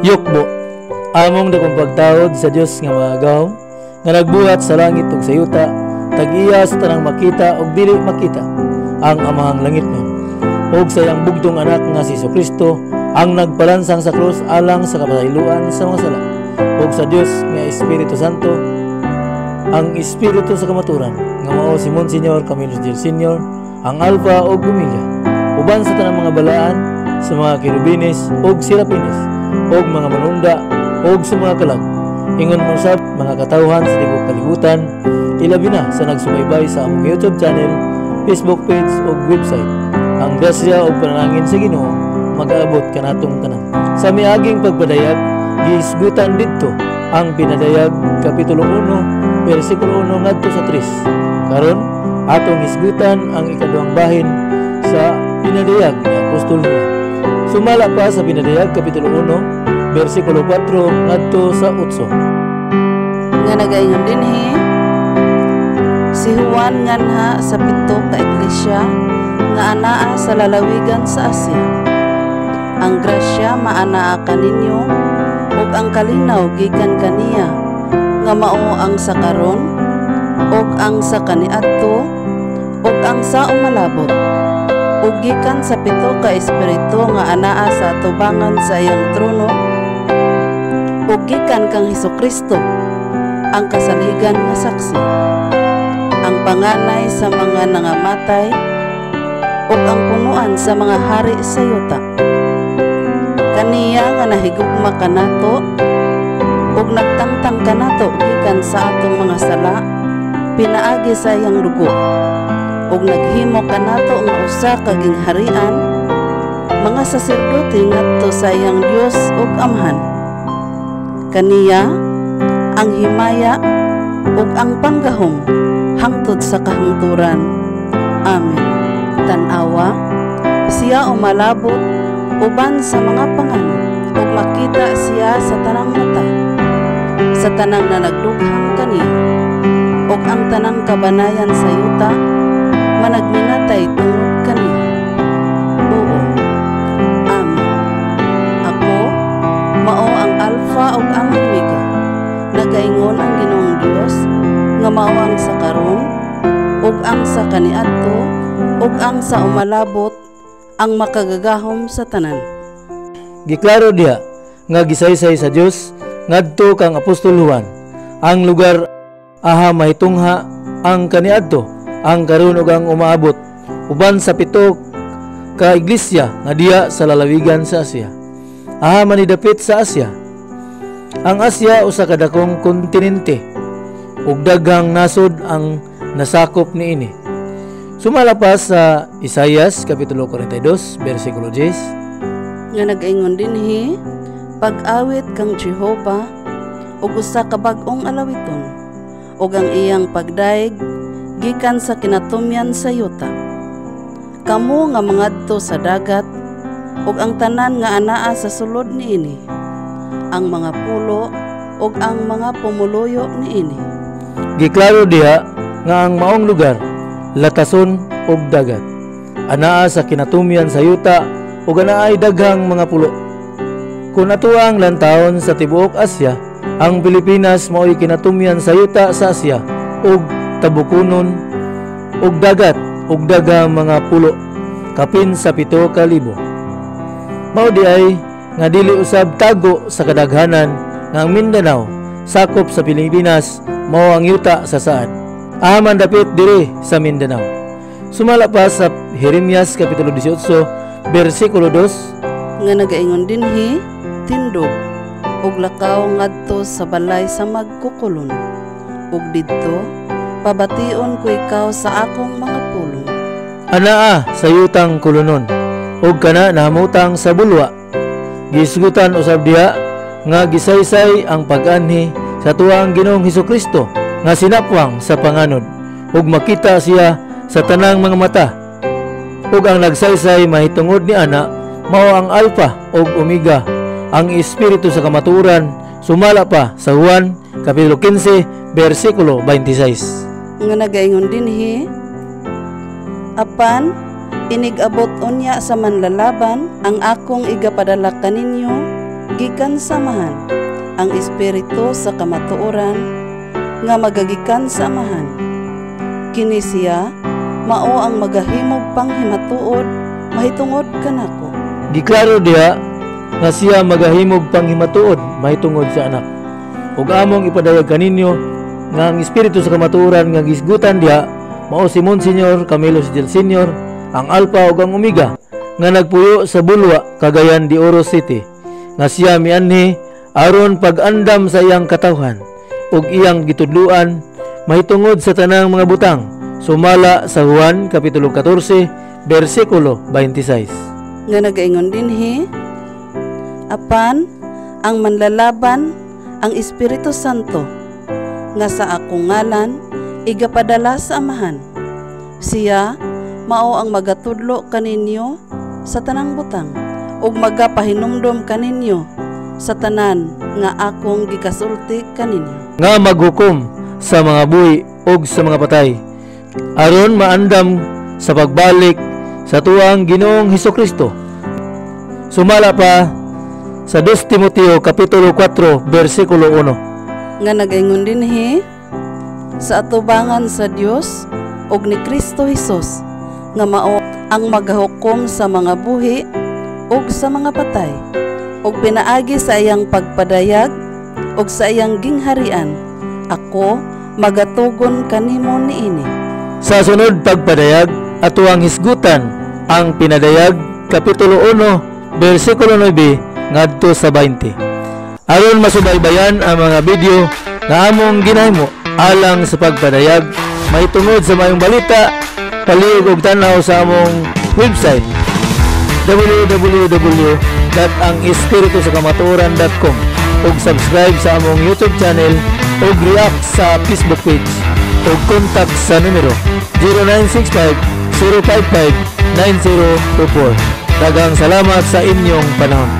Yukbo, among dakong pagtawod sa Dios nga maagaw, nga nagbuhat sa langit ug sa yuta, tag-iya sa tanang makita ug dili makita, ang amahang langit nun, ug sa iyang bugtong anak nga si Jesucristo, ang nagpalansang sa krus alang sa kapasayloan sa mga sala, ug sa Dios nga Espiritu Santo, ang Espiritu sa kamaturan, nga mao si Monsignor Camilo Gil Sr., ang Alpha ug Omega, uban sa tanang mga balaan, sa mga kirubines ug serapines, ug mga manunda ug sa mga kalag, ingon mo sa mga katawhan sa tibok kalibutan, ilabi na sa nagsubaybay sa among YouTube channel, Facebook page ug website. Ang grasya ug panalangin sa Ginoo mag-aabot kanatong tanan. Sa miaging pagpadayag, giisgutan didto ang pinadayag kapitulo 1 bersikulo 1 ngadto sa 3. Karon atong isgutan ang ikaduhang bahin sa pinadayag ni Apostol Juan. Sumala pa sa pinadayag kapitulo 1 bersikulo 4 ngadto sa 8. Nga nagaingon dinhi si Juan nganha sa pito ka iglesia nga anaa sa lalawigan sa Asia. Ang grasya maanaa kaninyo ug ang kalinaw gikan kaniya nga mao ang sa karon ug ang sa kaniadto ug ang sa umalabot, ug gikan sa pito ka espiritu nga anaa sa atubangan sa iyang trono, ug gikan kang Hesukristo, ang kasaligan nga saksi, ang panganay sa mga nangamatay, ug ang punuan sa mga hari sa yuta. Kaniya nga nahigugma kanato ug nagtangtang kanato gikan sa atong mga sala, pinaagi sa iyang dugo, ug naghimo kanato nga usa ka gingharian, mga saserdote ngadto sa iyang Dios ug Amhan. Kaniya ang himaya ug ang panggahom hangtod sa kahangturan. Amen. Tan-awa, siya umalabot uban sa mga panganod ug makita siya sa tanang mata, sa tanang nanagdughang kaniya, ug ang tanang kabanayan sa yuta managminatay tungod kaniya. Oo. Amen. Ako mao ang Alpha ug ang Omega, nagaingon ang Ginoong Dios nga mao ang sa karon ug ang sa kaniadto ug ang sa umalabot, ang makagagahom sa tanan. Giklaro diha nga gisaysay sa Dios ngadto kang Apostol Juan, ang lugar aha mahitungha, ang kaniadto, ang karon ug ang umaabot, uban sa pito ka iglesia nga diha sa lalawigan sa Asia. Aha manidapit sa Asia. Ang Asia usa ka dakong kontinente ug daghang nasod ang nasakop niini. Sumala pa sa Isaias kapitulo 42 bersikulo 10 nga nagaingon dinhi, pag-awit kang Jehova ug usa ka bag-ong alawiton, ug ang iyang pagdaig gikan sa kinatumyan sa yuta. Kamo nga mangadto sa dagat ug ang tanan nga anaa sa sulod niini, ang mga pulo ug ang mga pumuluyo niini. Giklaro diha nga ang maong lugar latason ug dagat, anaa sa kinatumyan sa yuta ug anaay daghang mga pulo. Kung atuang lantawon sa tibuok Asya, ang Pilipinas mao'y kinatumyan sa yuta sa Asya ug tabukunon ug dagat ug daghang mga pulo kapin sa 7,000. Mao di ay nga dili usab tago sa kadaghanan nga ang Mindanao sakop sa Pilipinas mao ang yuta sa saad. Aman dapit diri sa Mindanao. Sumala pa sa Jeremias kapitulo 18 bersikulo 2 nga nagaingon dinhi, tindog ug lakaw ngadto sa balay sa magkukulon, ug didto pabation ko ikaw sa akong mga pulong. Anaa sa yutang kulunon ug kana nahamutang sa bulwa. Gisgutan usab diha nga gisaysay ang pag-anhi sa tuang Ginoong Hesukristo nga sinapwang sa panganod, ug makita siya sa tanang mga mata, ug ang nagsaysay mahitungod ni ana mao ang Alpha ug Omega, ang Espiritu sa kamaturan. Sumala pa sa Juan kapitulo 15 bersikulo 26 nga nagaingon dinhi, apan inigabot unya sa manlalaban ang akong igapadala kaninyo gikan samahan, ang espiritu sa kamatuoran nga magagikan samahan. Kini siya mao ang magahimog panghimatuod mahitungod kanako. Giklaro diha nga siya magahimog panghimatuod mahitungod sa anak. Ug among ipadayag kaninyo nga ang espiritu sa kamatuoran nga gisgutan diha mao si Monsignor Camilo Sidiel Sr., ang Alpha ug ang Omega nga nagpuyo sa Bulwa, Cagayan de Oro City, nga siya mianhi aron pag-andam sa iyang katawhan ug iyang gitudluan mahitungod sa tanang mga butang, sumala sa Juan kapitulo 14 bersikulo 26. Nga nagaingon dinhi, apan ang manlalaban ang Espiritu Santo nga sa akong ngalan igapadala sa Amahan. Siya mao ang magatudlo kaninyo sa tanang butang ug magapahinumdom kaninyo sa tanan nga akong gikasulti kaninyo. Nga maghukom sa mga buhi ug sa mga patay aron maandam sa pagbalik sa tuang Ginoong Hesukristo. Sumala pa sa 2 Timoteo kapitulo 4 bersikulo 1. Nga nagaingon dinhi, sa atubangan sa Dios ug ni Kristo Hesus nga mao ang magahukom sa mga buhi ug sa mga patay ug pinaagi sa iyang pagpadayag ug sa iyang gingharian. Ako magatugon kanimo niini. Sa sunod pagpadayag ato ang hisgutan ang pinadayag kapitulo 1 bersikulo 9 ngadto sa 20. Aron masubaybayan ang mga video na among ginahimo alang sa pagpadayag mahitungod sa mayong balita, palihog og tanaw sa among website www.angespiritusakamatauran.com ug subscribe sa among YouTube channel ug react sa Facebook page ug contact sa numero 0965-055-9024. Daghang salamat sa inyong panahon.